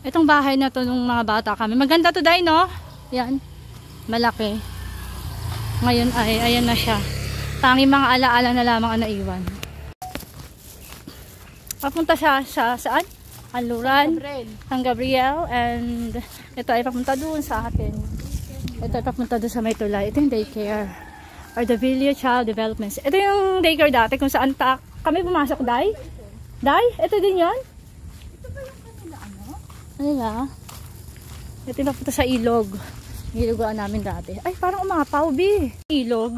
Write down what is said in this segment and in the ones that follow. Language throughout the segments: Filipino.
Itong bahay na to nung mga bata kami. Maganda to, Day, no? Yan. Malaki. Ngayon ay, ayan na siya. Tanging mga alaala na lamang ang naiwan. Papunta siya saan? Aluran, San Gabriel. And ito ay papunta doon sa atin. Ito ay papunta doon sa Maytulay. Ito yung daycare. Or the Village Child Development. Ito yung daycare dati kung saan kami pumasok, Day. Day? Ito din yun? Ano? Ito yung papunta sa ilog. Ilugaan namin dati. Ay, parang umapaw, bi. Ilog.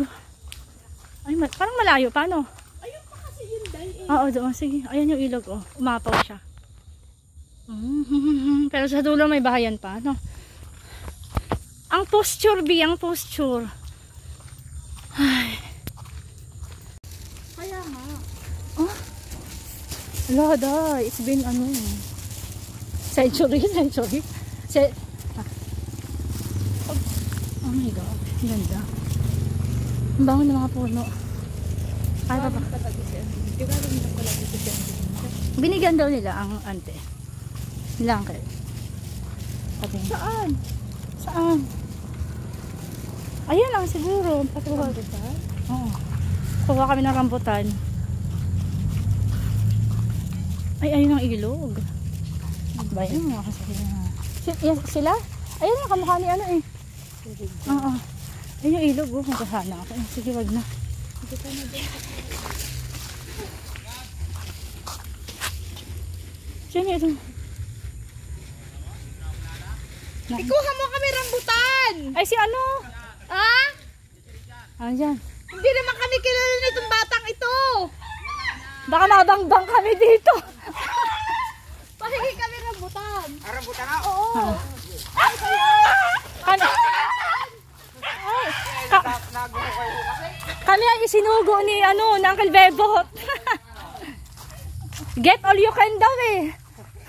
Ay, parang malayo pa, no? Ayun pa kasi yun, Day. Oo, doon. Sige. Ayan yung ilog, oh. Umapaw siya. Pero sa dulo may bahayan pa, no? Ang posture, bi. Ang posture. Ay. Kaya nga. Oh. Wala, Day. It's been, century. Oh my God, ganda. Ang bango ng mga puno. Ay, baba. Binigyan daw nila ang ante. Nilang kayo. Saan? Saan? Ayan lang siguro. Patuwa. Oo. Kuha kami ng rambutan. Ay, ayun ang ilog. Bayan mga kasakit. Sila? Ayun ang kamukha ni eh. Oo. Ayun yung ilog. Magkasana ako. Sige, wag na. Sino ito? Ikuha mo kami rambutan! Ay, si ano? Ha? Andyan. Hindi naman kami kilala nitong batang ito! Baka mabangbang kami dito. Pahingi kami rambutan! Rambutan na? Oo! Kami ang isinugo ni ni Uncle Bebot. Get all you can daw eh.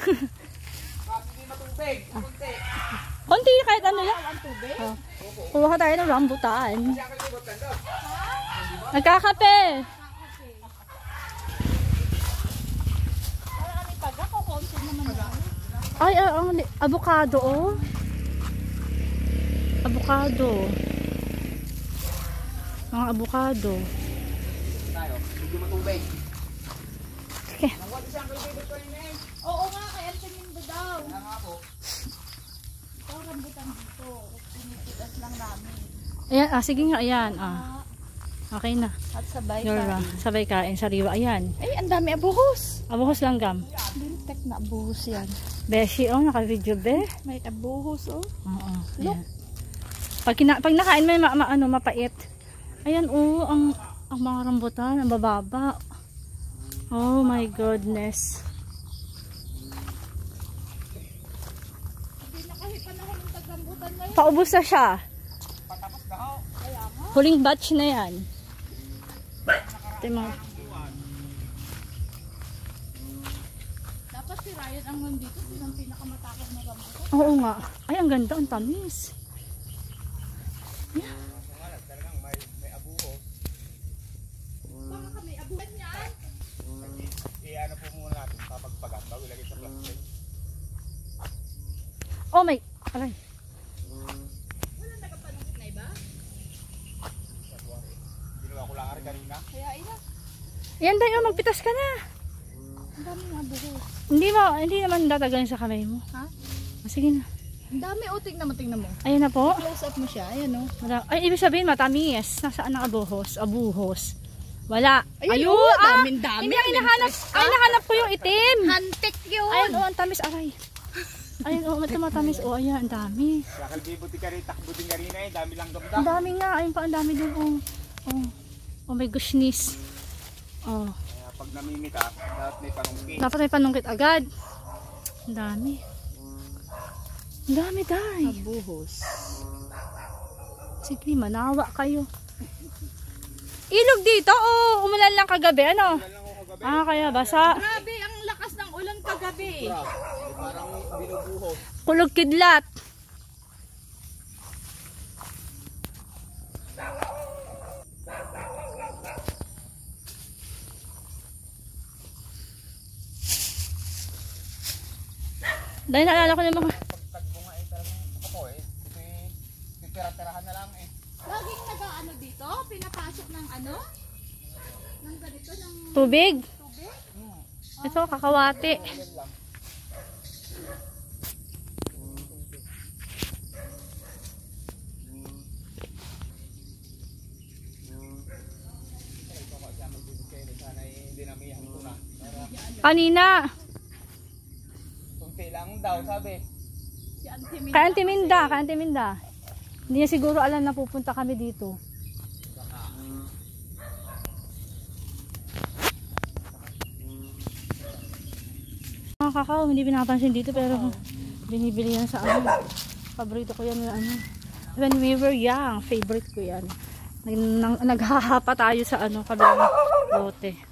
Hindi matubig. Konti kahit ano lang. Kuha tayo ng rambutan. Nagkakape. Ay, ang avocado oh. Avocado. Mga avocado. Tayo, hindi matubig. Okay. Oo nga, kaya tingin daw. Kaya nga po. Ito rambutan dito. Pinitigas lang namin. Ayan, sige nga, ayan. Okay na. At sabay Sabay kain, sariwa, ayan. Ay, ang dami abuhos. Abuhos lang gam. Lintek na abuhos yan. Beshi, naka-video be. May abuhos, oh. Oo. Look. Ayan. Pag nakain mo, mapait. Ayan, ang mga rambutan, ang bababa. Oh my goodness. Hindi na kasi panahon ng tagrambutan ngayon. Paubos na siya. Patapos na ho. Huling batch na yan. Ito yung mga... Dapat si Ryan ang nandito. Sinang pinakamatakot na rambutan. Oo nga. Ay, ang ganda, ang tamis. Yeah. Talagang may abuho. Baka kami abuhan yan. Ano po muna natin, papagpagan bago ilagay sa plastic. Oh my... Aray. Wala nakapanungkit na iba? Ginawa ko lang kanina. Kaya ina. Yan tayo, magpitas ka na. Ang dami ng abuhos. Hindi naman datagalin sa kamay mo. Ha? Sige na. Ang dami, o tingnan mo. Ayan na po. Close up mo siya, ayan o. Ay, ibig sabihin matamis. Nasaan ang abuhos? Abuhos. Wala. Ayun, dami. Hindi ang hinahanap. Ay, nahanap ko yung itim. Hantik yun. Ayun, ang tamis. Aray. Ayun, matamis. Ayan, ang dami. Kakalbibuti ka rin, takbutin ka rin dami lang gamda. Ang dami nga. Ayun pa, ang dami dun. Oh my goodness. Oh. Kaya pag namimita, dapat may panungkit. Dapat may panungkit agad. Ang dami. Ang dami, Day. Abuhos. Sige, manawa kayo. Ilog dito o umulan lang kagabi? Ano? Kaya basa. Grabe, ang lakas ng ulan kagabi. Parang binubuhos. Kulog kidlat. Dahil naalala ko ng mga... Pagkatbunga eh talagang ako eh. Titira-tirahan na lang eh. Laging nag-ano dito? Pinapasok ng ano? Ng ganito, ng Tubig. tubig? Ito, kakawati. Yan lang. Kanina. Kunti lang daw sabi. Si Auntie Minda. Kay Auntie Minda. Hindi niya siguro alam na pupunta kami dito. Mga kakao, hindi pinapansin dito pero binibili yan sa ano. Paborito ko yan yung ano. When we were young, favorite ko yan. Naghahapa tayo sa ano, kabilang lote.